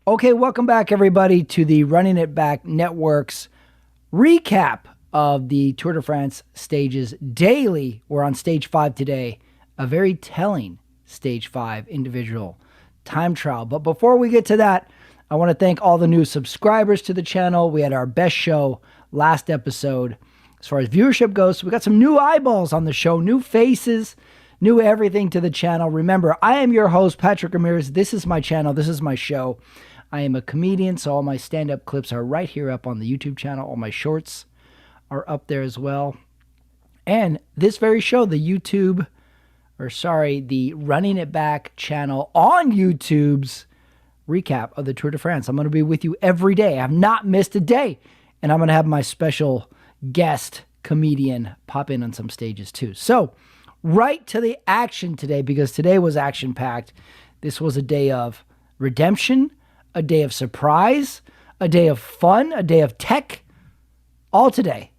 Okay, welcome back, everybody, to the Running It Back Network's recap of the Tour de France stages daily. We're on stage 5 today, a very telling stage 5 individual time trial. But before we get to that, I want to thank all the new subscribers to the channel. We had our best show last episode as far as viewership goes. So we got some new eyeballs on the show, new faces, new everything to the channel. Remember, I am your host, Patrick Ramirez. This is my channel. This is my show. I am a comedian, so all my stand-up clips are right here up on the YouTube channel. All my shorts are up there as well. And this very show, the Running It Back channel on YouTube's recap of the Tour de France. I'm going to be with you every day. I have not missed a day. And I'm going to have my special guest comedian pop in on some stages too. So, right to the action today, because today was action-packed. This was a day of redemption, a day of surprise, a day of fun, a day of tech, all today.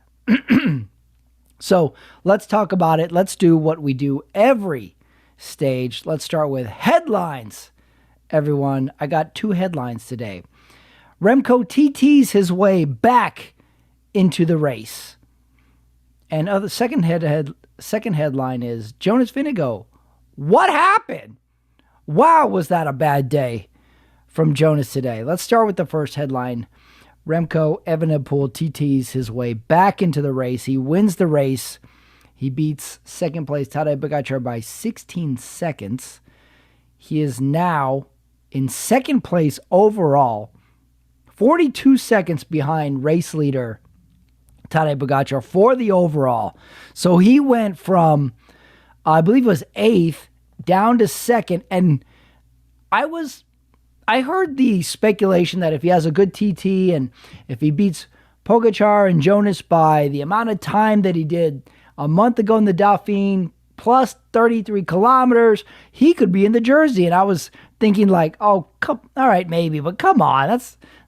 So let's talk about it. Let's do what we do every stage. Let's start with headlines, everyone. I got 2 headlines today. Remco TTs his way back into the race. And the second headline is Jonas Vingegaard. What happened? Wow, was that a bad day from Jonas today? Let's start with the first headline. Remco Evenepoel TTs his way back into the race. He wins the race. He beats second place Tadej Pogačar by 16 seconds. He is now in second place overall, 42 seconds behind race leader Tadej Pogačar for the overall. So he went from, I believe it was 8th, down to 2nd, and I heard the speculation that if he has a good TT and if he beats Pogačar and Jonas by the amount of time that he did a month ago in the Dauphiné, plus 33 kilometers, he could be in the jersey. And I was thinking like, oh, all right, maybe, but come on,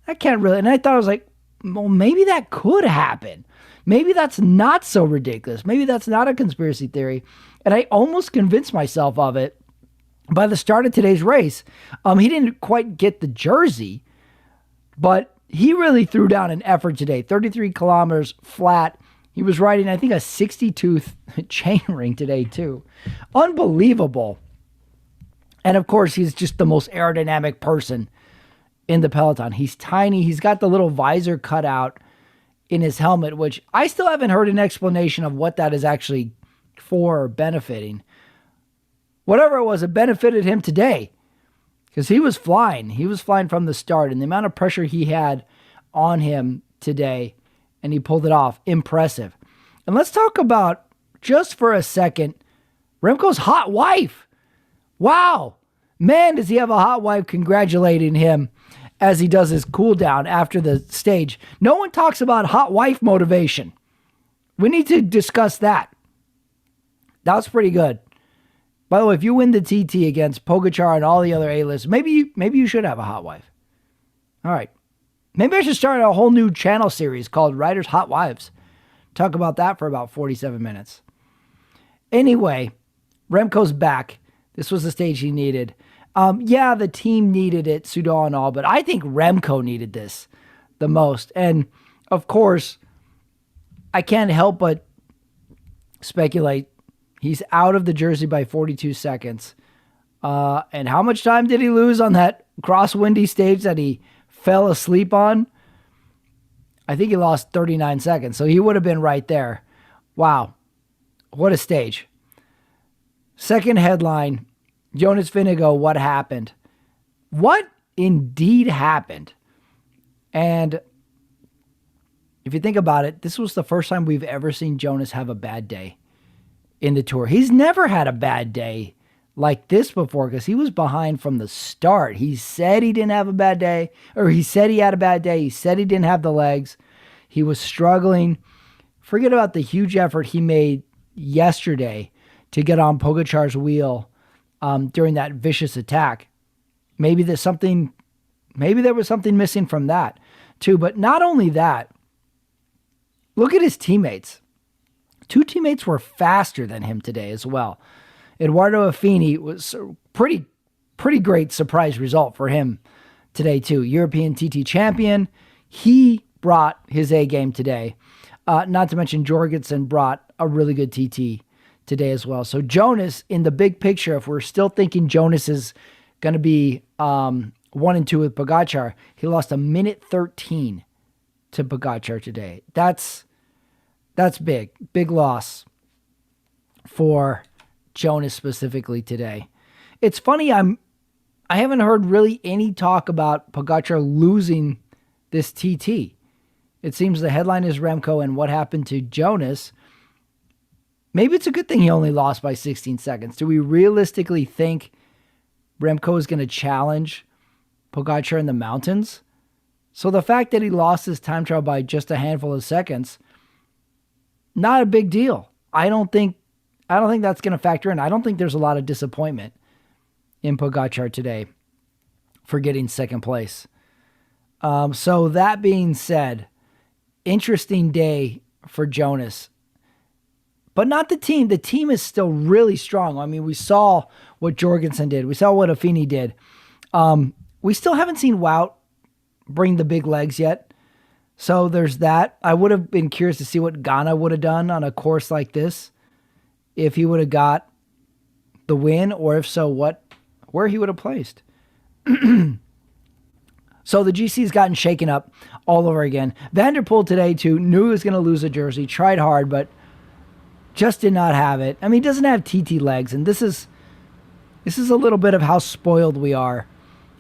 that can't really. And I thought, I was like, well, maybe that could happen. Maybe that's not so ridiculous. Maybe that's not a conspiracy theory. And I almost convinced myself of it by the start of today's race. He didn't quite get the jersey, but he really threw down an effort today. 33 kilometers flat. He was riding, I think, a 62th chain ring today, too. Unbelievable. And, of course, he's just the most aerodynamic person in the peloton. He's tiny. He's got the little visor cut out in his helmet, which I still haven't heard an explanation of what that is actually for or benefiting. Whatever it was, it benefited him today because he was flying. He was flying from the start, and the amount of pressure he had on him today, and he pulled it off. Impressive. And let's talk about, just for a second, Remco's hot wife. Wow. Man, does he have a hot wife congratulating him as he does his cool down after the stage. No one talks about hot wife motivation. We need to discuss that. That was pretty good. By the way, if you win the TT against Pogačar and all the other A-lists, maybe you should have a hot wife. All right. Maybe I should start a whole new channel series called Riders' Hot Wives. Talk about that for about 47 minutes. Anyway, Remco's back. This was the stage he needed. Yeah, the team needed it, Soudal and all, but I think Remco needed this the most. And, of course, I can't help but speculate. He's out of the jersey by 42 seconds. And how much time did he lose on that crosswindy stage that he fell asleep on? I think he lost 39 seconds. So he would have been right there. Wow. What a stage. Second headline, Jonas Vingegaard, what happened? What indeed happened? And if you think about it, this was the first time we've ever seen Jonas have a bad day in the Tour. He's never had a bad day like this before because he was behind from the start. He said he didn't have a bad day, or he said he had a bad day. He said he didn't have the legs. He was struggling. Forget about the huge effort he made yesterday to get on Pogačar's wheel during that vicious attack. Maybe there was something missing from that too. But not only that, look at his teammates. 2 teammates were faster than him today as well. Eduardo Affini was a pretty great surprise result for him today too. European TT champion. He brought his A game today. Not to mention Jorgensen brought a really good TT today as well. So Jonas, in the big picture, if we're still thinking Jonas is going to be 1 and 2 with Pogačar, he lost a minute 13 to Pogačar today. That's big loss for Jonas specifically today. It's funny, I haven't heard really any talk about Pogačar losing this TT. It seems the headline is Remco and what happened to Jonas. Maybe it's a good thing he only lost by 16 seconds. Do we realistically think Remco is going to challenge Pogačar in the mountains? So the fact that he lost his time trial by just a handful of seconds, not a big deal. I don't think that's going to factor in. I don't think there's a lot of disappointment in Pogačar today for getting second place. So that being said, interesting day for Jonas, but not the team. The team is still really strong. I mean, we saw what Jorgensen did. We saw what Affini did. We still haven't seen Wout bring the big legs yet. So there's that. I would have been curious to see what Ghana would have done on a course like this, if he would have got the win, or if so, where he would have placed. So the GC's gotten shaken up all over again. Van der Poel today, too, knew he was going to lose a jersey, tried hard, but just did not have it. I mean, he doesn't have TT legs, and this is a little bit of how spoiled we are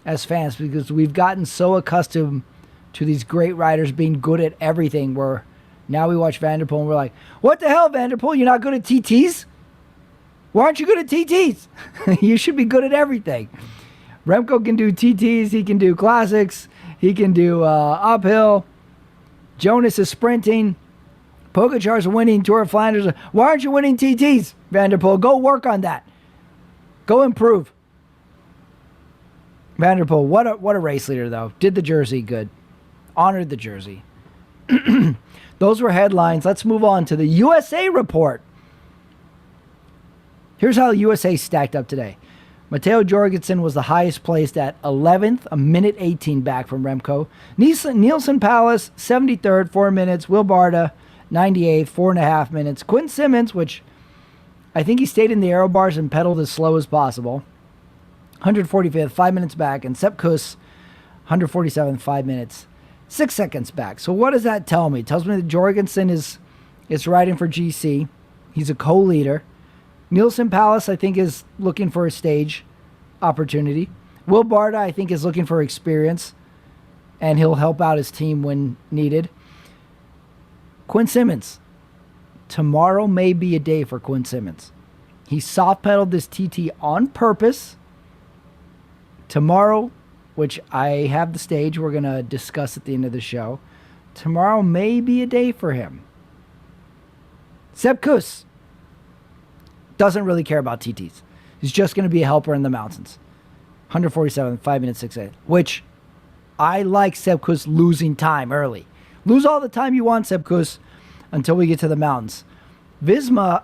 as fans, because we've gotten so accustomed to these great riders being good at everything, where now we watch Van der Poel and we're like, what the hell, Van der Poel? You're not good at TTs? Why aren't you good at TTs? You should be good at everything. Remco can do TTs. He can do classics. He can do uphill. Jonas is sprinting. Pogačar's winning Tour of Flanders. Why aren't you winning TTs, Van der Poel? Go work on that. Go improve. Van der Poel, what a race leader, though. Did the jersey good. Honored the jersey. Those were headlines. Let's move on to the USA report. Here's how the USA stacked up today. Matteo Jorgensen was the highest placed at 11th, a minute 18 back from Remco. Nielsen Palace, 73rd, 4 minutes. Will Barta, 98th, 4.5 minutes. Quinn Simmons, which I think he stayed in the aero bars and pedaled as slow as possible, 145th, 5 minutes back. And Sepp Kuss, 147th, 5 minutes, 6 seconds back. So what does that tell me? It tells me that Jorgensen is riding for GC. He's a co-leader. Nielsen Palace, I think, is looking for a stage opportunity. Will Barta, I think, is looking for experience, and he'll help out his team when needed. Quinn Simmons. Tomorrow may be a day for Quinn Simmons. He soft-pedaled this TT on purpose. Tomorrow, which I have the stage we're going to discuss at the end of the show, tomorrow may be a day for him. Sepp Kuss doesn't really care about TTs. He's just going to be a helper in the mountains. 147, 5 minutes, 6.8. Which I like Sepp Kuss losing time early. Lose all the time you want, Sepp Kuss, until we get to the mountains. Visma,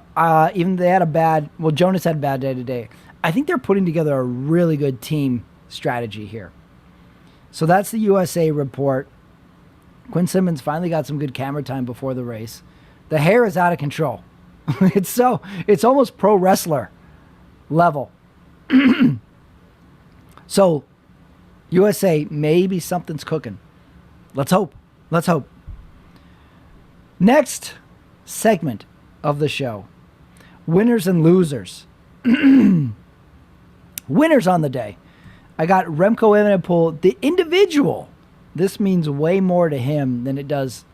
even they had Jonas had a bad day today. I think they're putting together a really good team strategy here. So that's the USA report. Quinn Simmons finally got some good camera time before the race. The hair is out of control. It's almost pro wrestler level. So USA, maybe something's cooking. Let's hope. Next segment of the show. Winners and losers. Winners on the day. I got Remco Evenepoel, the individual. This means way more to him than it does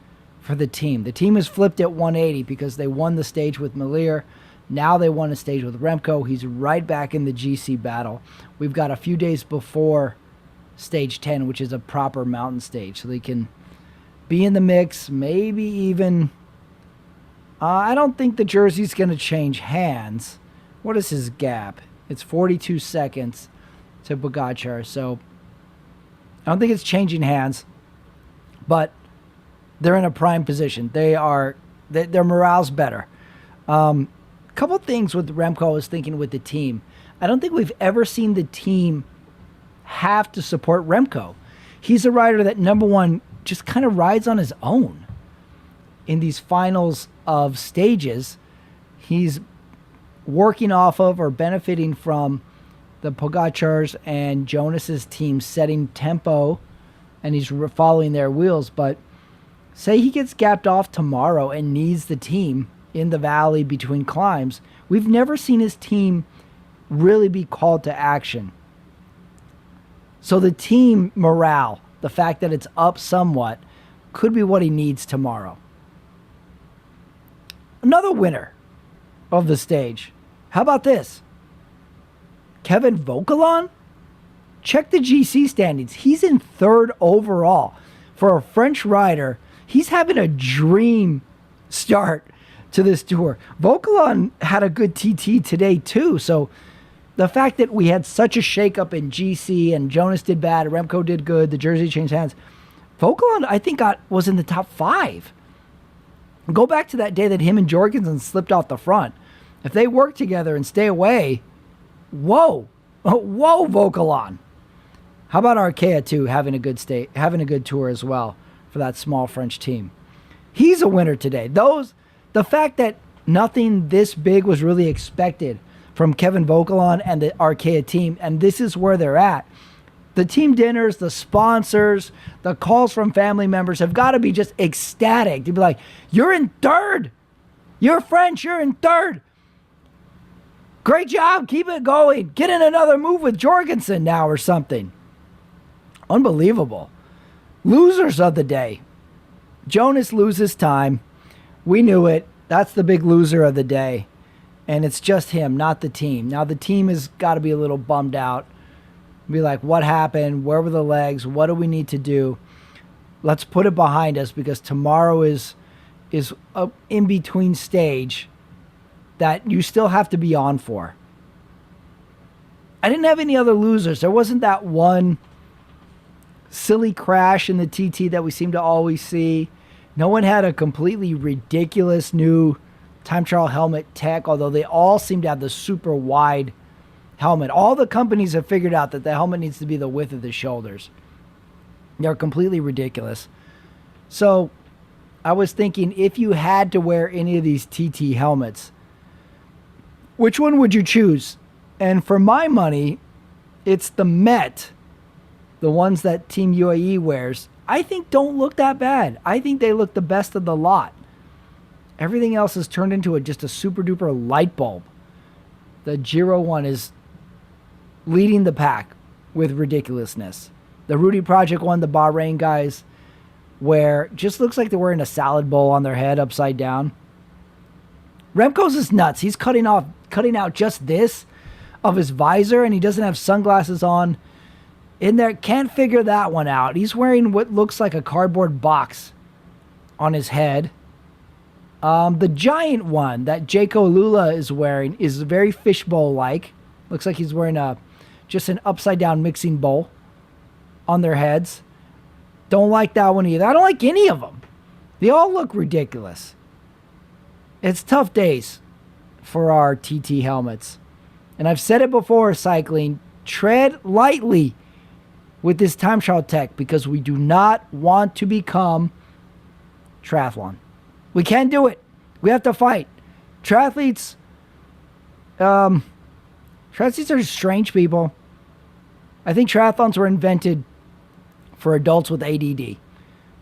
for the team. The team is flipped at 180 because they won the stage with Melier. Now they won a stage with Remco. He's right back in the GC battle. We've got a few days before stage 10, which is a proper mountain stage. So they can be in the mix, maybe even... I don't think the jersey's going to change hands. What is his gap? It's 42 seconds to Pogačar. So I don't think it's changing hands. But they're in a prime position. Their morale's better. Couple things with Remco I was thinking with the team. I don't think we've ever seen the team have to support Remco. he's a rider that, number one, just kind of rides on his own in these finals of stages. He's working off of or benefiting from the Pogačar's and Jonas's team setting tempo, and he's following their wheels. But say he gets gapped off tomorrow and needs the team in the valley between climbs. We've never seen his team really be called to action. So the team morale, the fact that it's up somewhat, could be what he needs tomorrow. Another winner of the stage. How about this? Kevin Vauquelin? Check the GC standings. He's in third overall. For a French rider, he's having a dream start to this tour. Vauquelin had a good TT today too, so the fact that we had such a shakeup in GC and Jonas did bad, Remco did good, the jersey changed hands. Vauquelin, I think, was in the top 5. Go back to that day that him and Jorgensen slipped off the front. If they work together and stay away, whoa, Vauquelin. How about Arkea too, having a good tour as well for that small French team? He's a winner today. The fact that nothing this big was really expected from Kevin Vauquelin and the Arkea team, and this is where they're at. The team dinners, the sponsors, the calls from family members have got to be just ecstatic to be like, you're in third. You're French, you're in third. Great job, keep it going. Get in another move with Jorgensen now or something. Unbelievable. Losers of the day. Jonas loses time. We knew it. That's the big loser of the day. And it's just him, not the team. Now the team has got to be a little bummed out. Be like, what happened? Where were the legs? What do we need to do? Let's put it behind us, because tomorrow is a in-between stage that you still have to be on for. I didn't have any other losers. There wasn't that one silly crash in the TT that we seem to always see. No one had a completely ridiculous new time trial helmet tech, although they all seem to have the super wide helmet. All the companies have figured out that the helmet needs to be the width of the shoulders. They're completely ridiculous. So I was thinking, if you had to wear any of these TT helmets, which one would you choose? And for my money, it's the Met, the ones that Team UAE wears. I think don't look that bad. I think they look the best of the lot. Everything else has turned into just a super duper light bulb. The Giro one is leading the pack with ridiculousness. The Rudy Project one, the Bahrain guys, where just looks like they're wearing a salad bowl on their head upside down. Remco's is nuts. He's cutting out just this of his visor, and he doesn't have sunglasses on in there. Can't figure that one out. He's wearing what looks like a cardboard box on his head. The giant one that Jaco Lula is wearing is very fishbowl-like. Looks like he's wearing just an upside-down mixing bowl on their heads. Don't like that one either. I don't like any of them. They all look ridiculous. It's tough days for our TT helmets. And I've said it before, cycling, tread lightly with this time trial tech, because we do not want to become triathlon. We can't do it. We have to fight. Triathletes are strange people. I think triathlons were invented for adults with ADD.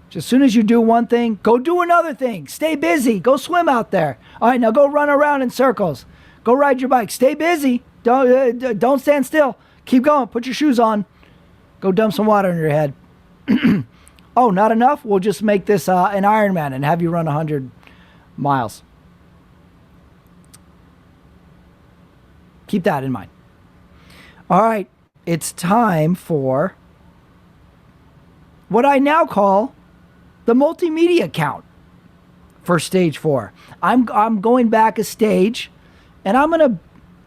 Just as soon as you do one thing, go do another thing. Stay busy. Go swim out there. All right, now go run around in circles. Go ride your bike. Stay busy. Don't stand still. Keep going. Put your shoes on. Go dump some water in your head. Oh, not enough? We'll just make this an Ironman and have you run 100 miles. Keep that in mind. All right, it's time for what I now call the multimedia count for stage 4. I'm going back a stage, and I'm going to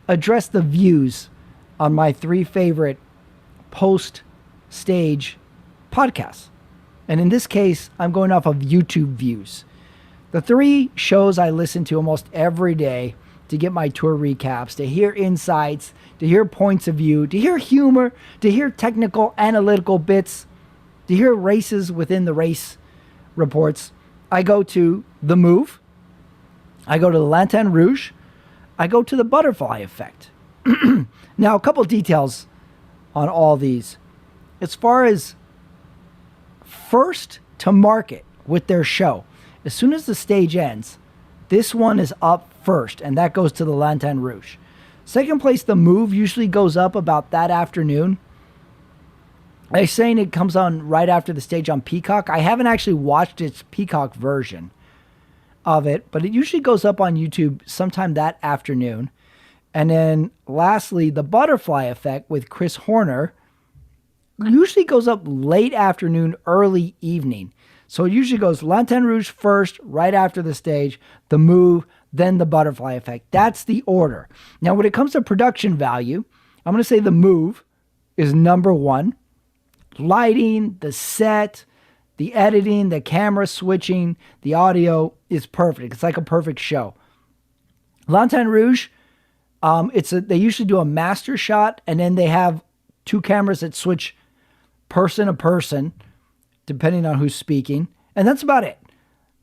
address the views on my 3 favorite post-stage podcasts. And in this case, I'm going off of YouTube views. The 3 shows I listen to almost every day to get my tour recaps, to hear insights, to hear points of view, to hear humor, to hear technical, analytical bits. To hear races within the race reports, I go to The Move, I go to the Lanterne Rouge, I go to the Butterfly Effect. Now, a couple details on all these. As far as first to market with their show, as soon as the stage ends, this one is up first, and that goes to the Lanterne Rouge. Second place, The Move, usually goes up about that afternoon. They're saying it comes on right after the stage on Peacock. I haven't actually watched its Peacock version of it, but it usually goes up on YouTube sometime that afternoon. And then lastly, the Butterfly Effect with Chris Horner usually goes up late afternoon, early evening. So it usually goes Lanterne Rouge first, right after the stage, The Move, then the Butterfly Effect. That's the order. Now, when it comes to production value, I'm going to say The Move is number one. Lighting, the set, the editing, the camera switching, the audio is perfect. It's like a perfect show. Lanterne Rouge, they usually do a master shot, and then they have two cameras that switch person to person, depending on who's speaking. And that's about it.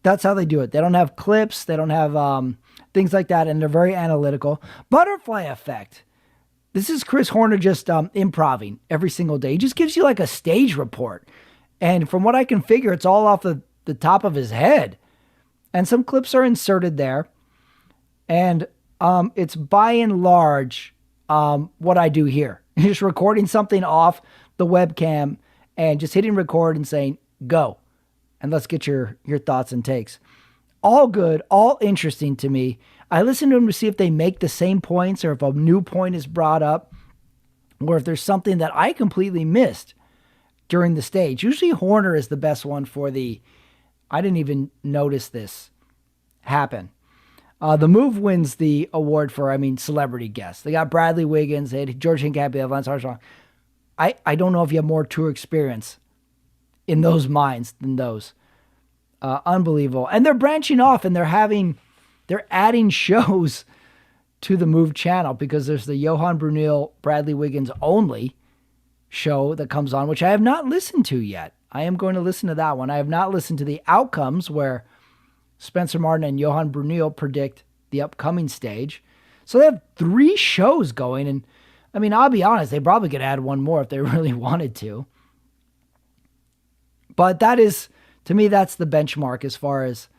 That's how they do it. They don't have clips. They don't have things like that, and they're very analytical. Butterfly Effect. This is Chris Horner just improvising every single day. He just gives you like a stage report. And from what I can figure, it's all off the top of his head. And some clips are inserted there. And it's by and large what I do here. Just recording something off the webcam and just hitting record and saying, go. And let's get your thoughts and takes. All good, all interesting to me. I listen to them to see if they make the same points or if a new point is brought up or if there's something that I completely missed during the stage. Usually Horner is the best one for I didn't even notice this happen. The Move wins the award for, celebrity guests. They got Bradley Wiggins, they had George Hincapie, they had Lance Armstrong. I don't know if you have more tour experience in those minds than those. Unbelievable. And they're branching off and they're adding shows to the Move channel because there's the Johan Brunel, Bradley Wiggins only show that comes on, which I have not listened to yet. I am going to listen to that one. I have not listened to the Outcomes where Spencer Martin and Johan Brunel predict the upcoming stage. So they have 3 shows going. And I'll be honest, they probably could add one more if they really wanted to. But that is, to me, that's the benchmark as far as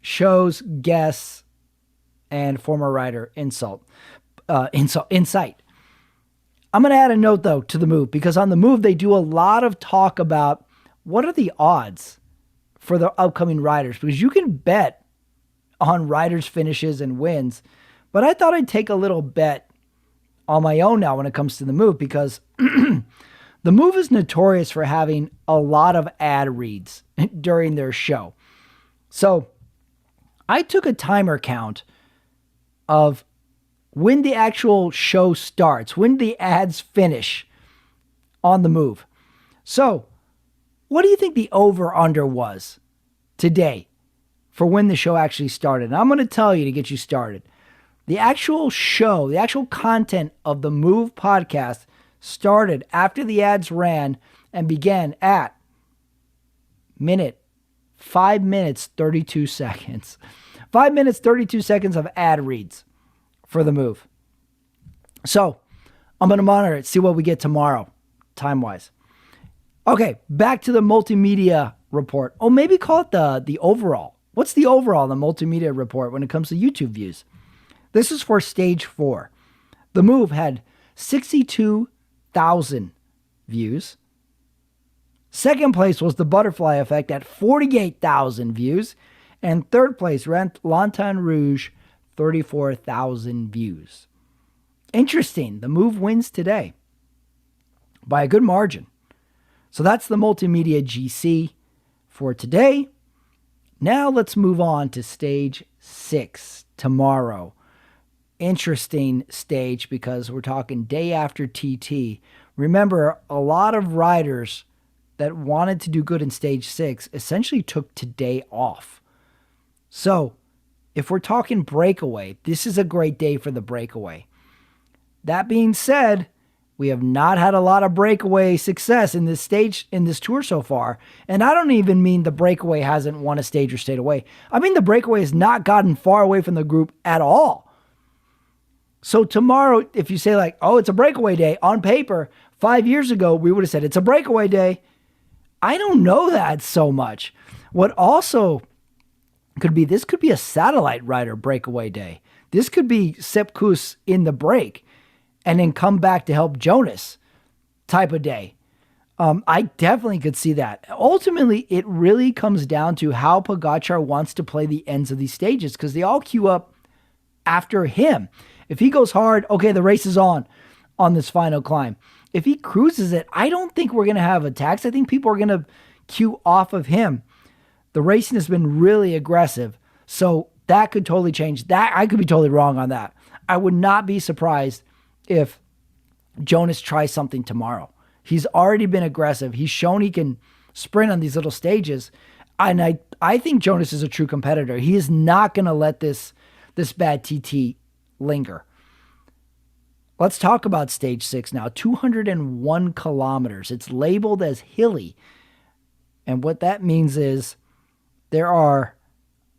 shows, guests, and former rider insight. I'm going to add a note, though, to the Move, because on the Move, they do a lot of talk about what are the odds for the upcoming riders, because you can bet on riders' finishes and wins. But I thought I'd take a little bet on my own now when it comes to the Move, because the Move is notorious for having a lot of ad reads during their show. So I took a timer count of when the actual show starts, when the ads finish on the Move. So what do you think the over-under was today for when the show actually started? And I'm going to tell you to get you started. The actual show, the actual content of the Move podcast started after the ads ran and began at 5 minutes, 32 seconds. 5 minutes, 32 seconds of ad reads for the Move. So I'm going to monitor it, see what we get tomorrow, time-wise. Okay, back to the multimedia report. Oh, maybe call it the overall. What's the overall, the multimedia report when it comes to YouTube views? This is for stage 4. The Move had 62,000 views. Second place was the Butterfly Effect at 48,000 views. And third place, Lanterne Rouge, 34,000 views. Interesting. The Move wins today by a good margin. So that's the Multimedia GC for today. Now let's move on to stage 6 tomorrow. Interesting stage because we're talking day after TT. Remember, a lot of riders that wanted to do good in stage 6 essentially took today off. So if we're talking breakaway, this is a great day for the breakaway. That being said, We have not had a lot of breakaway success in this tour so far. And I don't even mean the breakaway hasn't won a stage or stayed away. I mean the breakaway has not gotten far away from the group at all. So tomorrow, if you say like, oh, it's a breakaway day, on paper, 5 years ago, we would have said it's a breakaway day. I don't know that so much. What also could be, this could be a satellite rider breakaway day. This could be Sepp Kuss in the break and then come back to help Jonas type of day. I definitely could see that. Ultimately, it really comes down to how Pogačar wants to play the ends of these stages because they all queue up after him. If he goes hard, okay, the race is on this final climb. If he cruises it, I don't think we're going to have attacks. I think people are going to queue off of him. The racing has been really aggressive, so that could totally change. That I could be totally wrong on that. I would not be surprised if Jonas tries something tomorrow. He's already been aggressive. He's shown he can sprint on these little stages. And I think Jonas is a true competitor. He is not going to let this bad TT linger. Let's talk about stage 6 now. 201 kilometers. It's labeled as hilly. And what that means is there are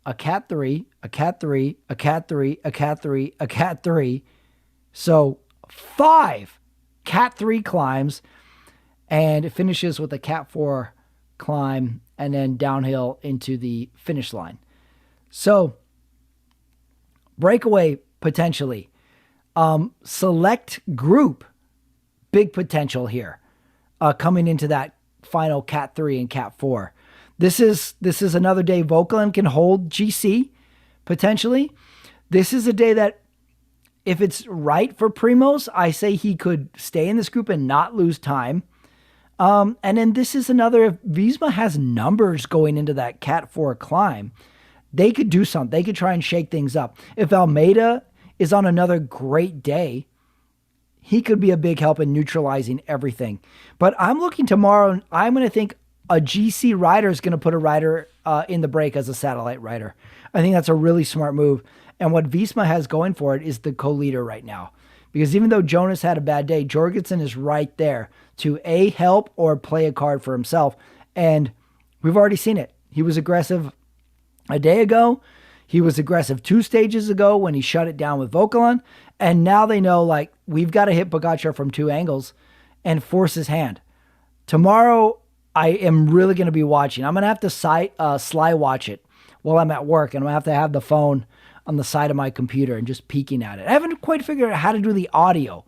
a Cat 3, a Cat 3, a Cat 3, a Cat 3, a Cat 3. So 5 Cat 3 climbs, and it finishes with a Cat 4 climb and then downhill into the finish line. So breakaway potentially. Select group, big potential here coming into that final Cat 3 and Cat 4. This is another day Vokalem can hold GC potentially. This is a day that if it's right for Primoz, I say he could stay in this group and not lose time. And then this is another, if Visma has numbers going into that Cat 4 climb, they could do something. They could try and shake things up. If Almeida is on another great day, he could be a big help in neutralizing everything. But I'm looking tomorrow, I'm going to think a GC rider is going to put a rider in the break as a satellite rider. I think that's a really smart move. And what Visma has going for it is the co-leader right now. Because even though Jonas had a bad day, Jorgensen is right there to A, help or play a card for himself. And we've already seen it. He was aggressive a day ago. He was aggressive 2 stages ago when he shut it down with Vokalon. And now they know, like, we've got to hit Pogačar from 2 angles and force his hand. Tomorrow, I am really going to be watching. I'm going to have to sly watch it while I'm at work. And I'm going to have the phone on the side of my computer and just peeking at it. I haven't quite figured out how to do the audio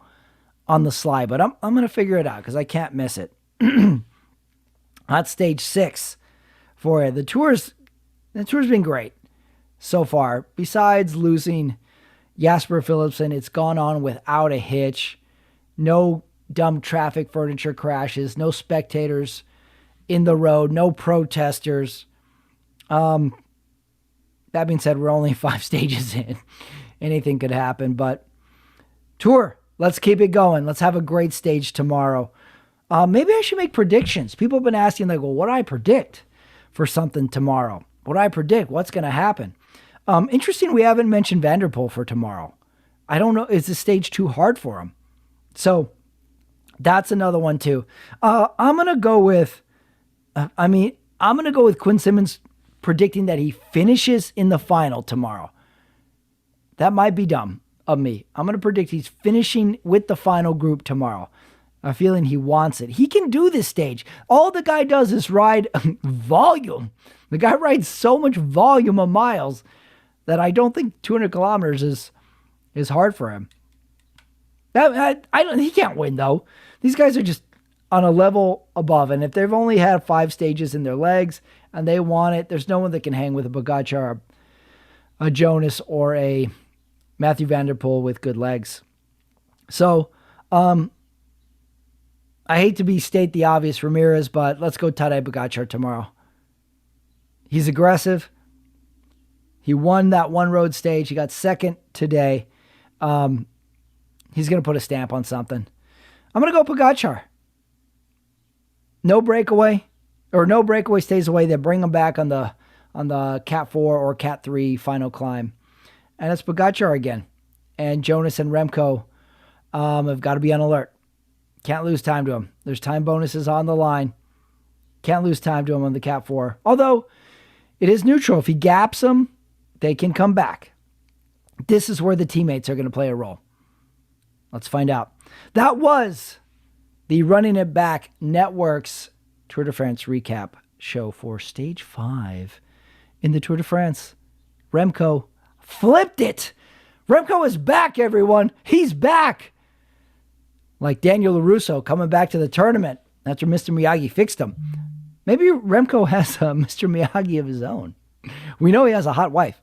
on the sly, but I'm going to figure it out because I can't miss it. That's stage 6 for you. The tour's been great so far. Besides losing Jasper Philipsen, it's gone on without a hitch. No dumb traffic furniture crashes. No spectators in the road. No protesters. That being said, we're only 5 stages in. Anything could happen. But tour, let's keep it going. Let's have a great stage tomorrow. Maybe I should make predictions. People have been asking, like, well, what do I predict for something tomorrow? What do I predict? What's going to happen? Interesting, we haven't mentioned Van der Poel for tomorrow. I don't know. Is the stage too hard for him? So that's another one too. I'm going to go with, Quinn Simmons predicting that he finishes in the final tomorrow. That might be dumb of me. I'm going to predict he's finishing with the final group tomorrow. I'm feeling he wants it. He can do this stage. All the guy does is ride volume. The guy rides so much volume of miles that I don't think 200 kilometers is hard for him. He can't win, though. These guys are just on a level above. And if they've only had 5 stages in their legs and they want it, there's no one that can hang with a Pogačar, a Jonas, or a Mathieu van der Poel with good legs. So, I hate to state the obvious, Ramirez, but let's go Tadej Pogačar tomorrow. He's aggressive. He won that one road stage. He got second today. He's going to put a stamp on something. I'm going to go Pogačar. No breakaway stays away. They bring him back on the Cat 4 or Cat 3 final climb. And it's Pogačar again. And Jonas and Remco have got to be on alert. Can't lose time to him. There's time bonuses on the line. Can't lose time to him on the Cat 4. Although, it is neutral. If he gaps them, they can come back. This is where the teammates are going to play a role. Let's find out. That was the Running It Back Network's Tour de France recap show for Stage 5 in the Tour de France. Remco flipped it. Remco is back, everyone. He's back. Like Daniel LaRusso coming back to the tournament after Mr. Miyagi fixed him. Maybe Remco has a Mr. Miyagi of his own. We know he has a hot wife.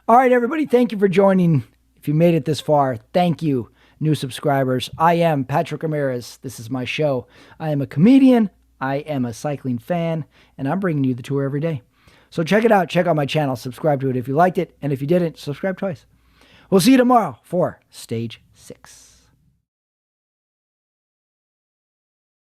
All right, everybody, thank you for joining. If you made it this far, thank you, new subscribers. I am Patrick Ramirez. This is my show. I am a comedian. I am a cycling fan, and I'm bringing you the tour every day. So check it out. Check out my channel. Subscribe to it if you liked it. And if you didn't, subscribe twice. We'll see you tomorrow for Stage 6.